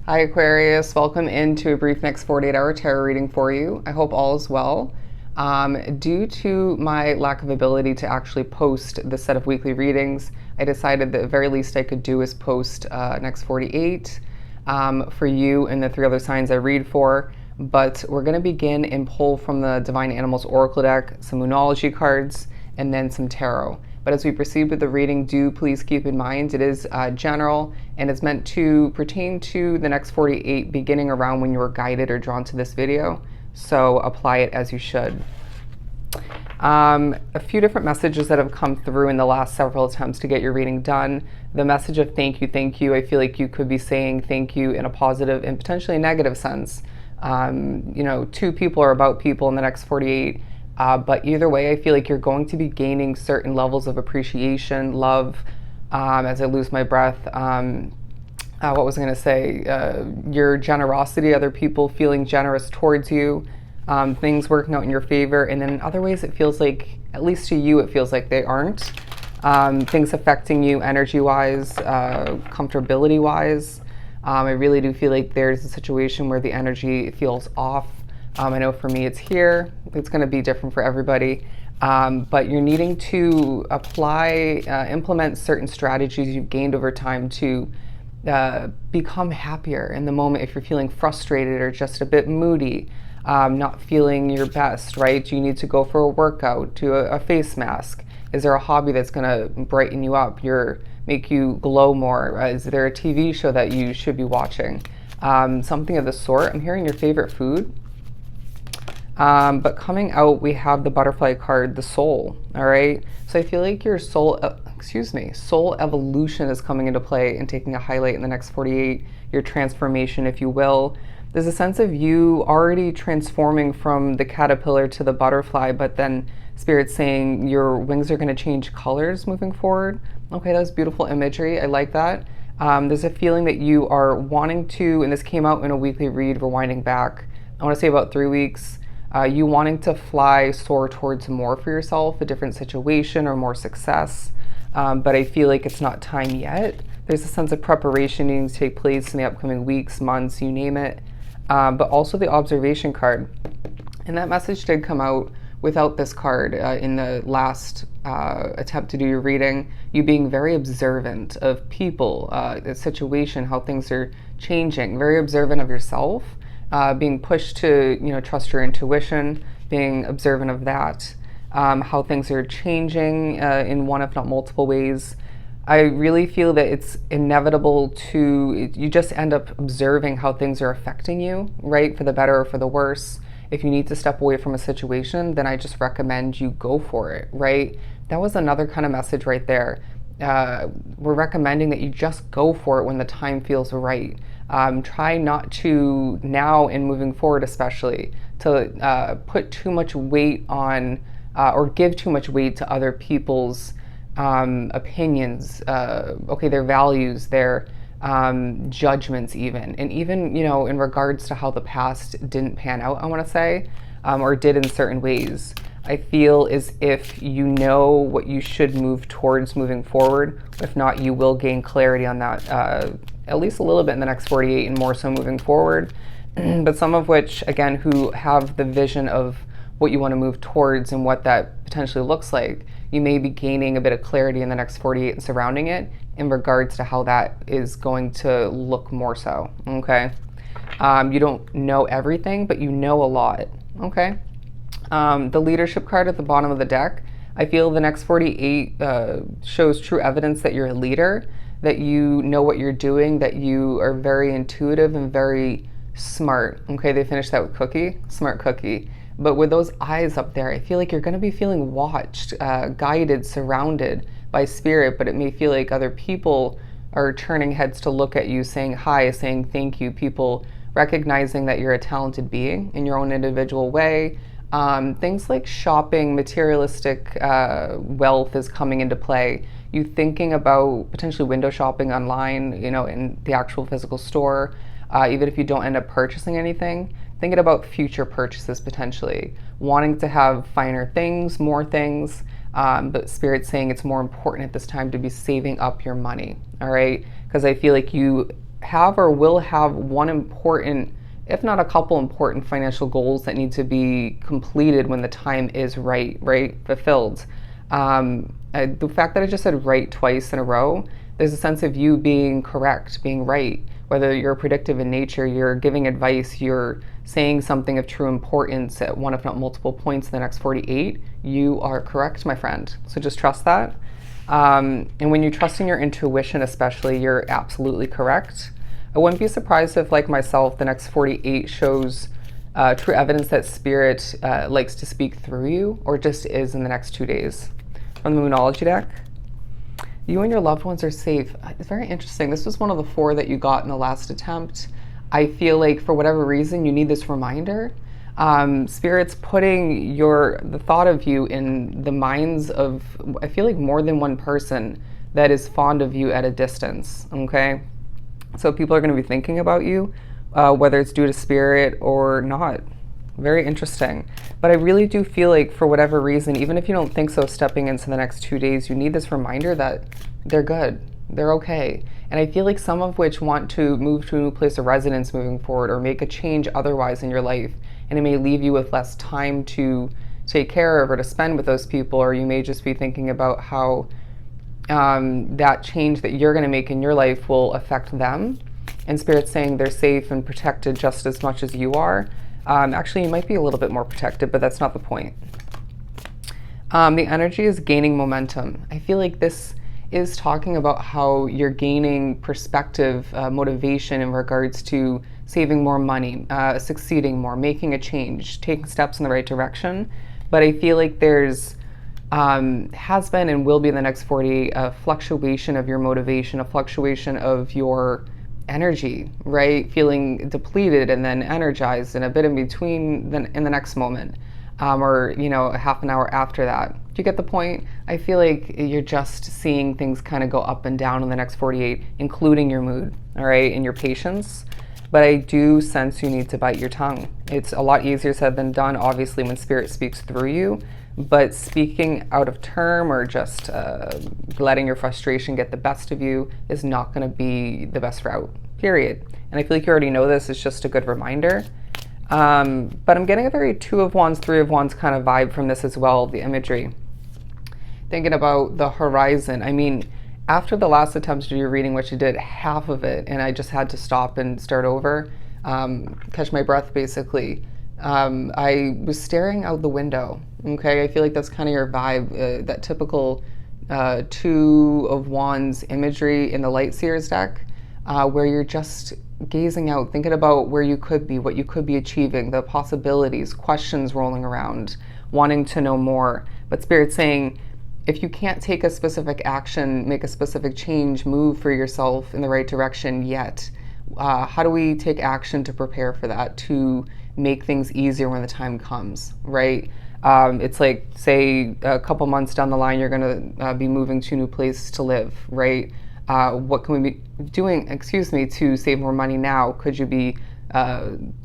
Hi Aquarius, welcome into a brief next 48-hour tarot reading for you. I hope all is well. Due to my lack of ability to actually post the set of weekly readings, I decided that the very least I could do is post next 48 for you and the three other signs I read for. But we're going to begin and pull from the Divine Animals Oracle deck, some Moonology cards, and then some tarot. But as we proceed with the reading, do please keep in mind it is general and it's meant to pertain to the next 48 beginning around when you were guided or drawn to this video. So apply it as you should. A few different messages that have come through in the last several attempts to get your reading done. The message of thank you, I feel like you could be saying thank you in a positive and potentially negative sense. Two people are about people in the next 48. But either way, I feel like you're going to be gaining certain levels of appreciation, love, as I lose my breath. What was I going to say? Your generosity, other people feeling generous towards you, things working out in your favor. And then in other ways, it feels like, at least to you, it feels like they aren't. Things affecting you energy-wise, comfortability-wise. I really do feel like there's a situation where the energy feels off. I know for me it's here. It's going to be different for everybody. But you're needing to implement certain strategies you've gained over time to become happier in the moment if you're feeling frustrated or just a bit moody, not feeling your best, right? Do you need to go for a workout, do a face mask? Is there a hobby that's going to brighten you up, make you glow more? Is there a TV show that you should be watching? Something of the sort. I'm hearing your favorite food. But coming out, we have the butterfly card, the soul. All right. So I feel like your soul evolution is coming into play and taking a highlight in the next 48, your transformation, if you will. There's a sense of you already transforming from the caterpillar to the butterfly, but then Spirit's saying your wings are going to change colors moving forward. Okay. That's beautiful imagery. I like that. There's a feeling that you are wanting to, and this came out in a weekly read, rewinding back, I want to say about 3 weeks. You wanting to soar towards more for yourself, a different situation or more success. But I feel like it's not time yet. There's a sense of preparation needing to take place in the upcoming weeks, months, you name it. But also the observation card. And that message did come out without this card in the last attempt to do your reading. You being very observant of people, the situation, how things are changing, very observant of yourself. Being pushed to, trust your intuition, being observant of that, how things are changing in one, if not multiple ways. I really feel that it's inevitable you just end up observing how things are affecting you, right? For the better or for the worse. If you need to step away from a situation, then I just recommend you go for it, right? That was another kind of message right there. We're recommending that you just go for it when the time feels right. Try not to, now and moving forward especially, to put too much weight on or give too much weight to other people's opinions, their values, their judgments even. And even, in regards to how the past didn't pan out, I want to say, or did in certain ways. I feel as if you know what you should move towards moving forward. If not, you will gain clarity on that at least a little bit in the next 48 and more so moving forward. But some of which, again, who have the vision of what you want to move towards and what that potentially looks like, you may be gaining a bit of clarity in the next 48 and surrounding it in regards to how that is going to look more so, okay? You don't know everything, but you know a lot, okay? The leadership card at the bottom of the deck, I feel the next 48 shows true evidence that you're a leader, that you know what you're doing, that you are very intuitive and very smart. Okay, they finished that with cookie, smart cookie. But with those eyes up there, I feel like you're going to be feeling watched, guided, surrounded by spirit, but it may feel like other people are turning heads to look at you, saying hi, saying thank you, people recognizing that you're a talented being in your own individual way. Things like shopping, materialistic wealth is coming into play. You thinking about potentially window shopping online, in the actual physical store, even if you don't end up purchasing anything, thinking about future purchases potentially, wanting to have finer things, more things, but Spirit's saying it's more important at this time to be saving up your money, all right? Because I feel like you have or will have one important, if not a couple important financial goals that need to be completed when the time is right, fulfilled. The fact that I just said right twice in a row, there's a sense of you being correct, being right. Whether you're predictive in nature, you're giving advice, you're saying something of true importance at one, if not multiple points in the next 48, you are correct, my friend. So just trust that. And when you're trusting your intuition, especially, you're absolutely correct. I wouldn't be surprised if, like myself, the next 48 shows true evidence that Spirit likes to speak through you, or just is in the next 2 days. From the Moonology deck, you and your loved ones are safe. It's very interesting. This was one of the 4 that you got in the last attempt. I feel like for whatever reason, you need this reminder. Spirit's putting the thought of you in the minds of, I feel like, more than one person that is fond of you at a distance, okay? So people are going to be thinking about you, whether it's due to Spirit or not. Very interesting. But I really do feel like, for whatever reason, even if you don't think so, stepping into the next 2 days, you need this reminder that they're good, they're okay. And I feel like some of which want to move to a new place of residence moving forward, or make a change otherwise in your life. And it may leave you with less time to take care of or to spend with those people, or you may just be thinking about how that change that you're going to make in your life will affect them. And Spirit's saying they're safe and protected just as much as you are. Actually, you might be a little bit more protected, but that's not the point. The energy is gaining momentum. I feel like this is talking about how you're gaining perspective, motivation in regards to saving more money, succeeding more, making a change, taking steps in the right direction. But I feel like there's has been and will be in the next 48 a fluctuation of your motivation, a fluctuation of your energy, right? Feeling depleted and then energized, and a bit in between in the next moment, or a half an hour after that. Do you get the point? I feel like you're just seeing things kind of go up and down in the next 48, including your mood, all right, and your patience. But I do sense you need to bite your tongue. It's a lot easier said than done, obviously, when Spirit speaks through you. But speaking out of term, or just letting your frustration get the best of you, is not going to be the best route, period. And I feel like you already know this. It's just a good reminder. But I'm getting a very 2 of Wands, 3 of Wands kind of vibe from this as well, the imagery. Thinking about the horizon. I mean, after the last attempt to do your reading, which you did half of it, and I just had to stop and start over, catch my breath basically, I was staring out the window. Okay, I feel like that's kind of your vibe, that typical 2 of Wands imagery in the Light Seers deck, where you're just gazing out, thinking about where you could be, what you could be achieving, the possibilities, questions rolling around, wanting to know more. But Spirit's saying, if you can't take a specific action, make a specific change, move for yourself in the right direction yet, how do we take action to prepare for that, to make things easier when the time comes, right? It's like, say, a couple months down the line, you're going to be moving to a new place to live, right? What can we be doing, to save more money now? Could you be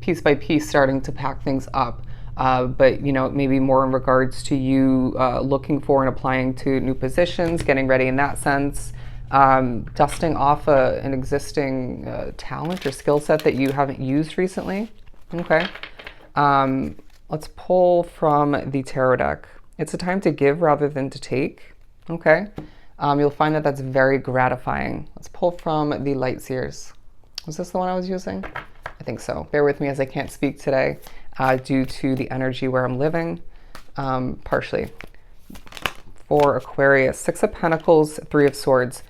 piece by piece starting to pack things up? But maybe more in regards to you looking for and applying to new positions, getting ready in that sense, dusting off an existing talent or skill set that you haven't used recently. Okay. Let's pull from the tarot deck. It's a time to give rather than to take. Okay. You'll find that that's very gratifying. Let's pull from the Light Seers. Was this the one I was using? I think so. Bear with me as I can't speak today due to the energy where I'm living, partially. For Aquarius, 6 of Pentacles, 3 of Swords.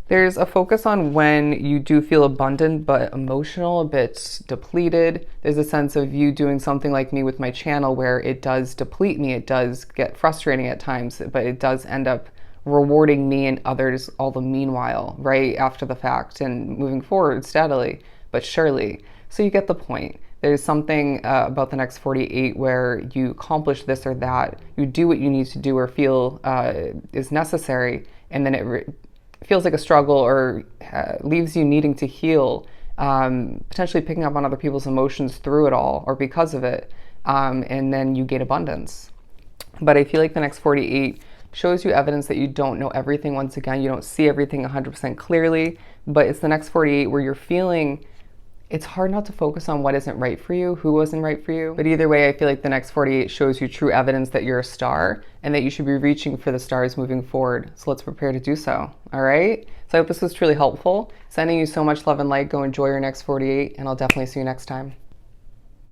There's a focus on when you do feel abundant but emotional, a bit depleted. There's a sense of you doing something like me with my channel where it does deplete me. It does get frustrating at times, but it does end up rewarding me and others all the meanwhile, right after the fact, and moving forward steadily but surely. So you get the point. There's something about the next 48 where you accomplish this or that, you do what you need to do or feel is necessary, and then it feels like a struggle or leaves you needing to heal, potentially picking up on other people's emotions through it all or because of it, and then you gain abundance. But I feel like the next 48, shows you evidence that you don't know everything. Once again, you don't see everything 100% clearly, but it's the next 48 where you're feeling it's hard not to focus on what isn't right for you, who wasn't right for you. But either way, I feel like the next 48 shows you true evidence that you're a star and that you should be reaching for the stars moving forward. So let's prepare to do so. All right? So I hope this was truly helpful. Sending you so much love and light. Go enjoy your next 48, and I'll definitely see you next time.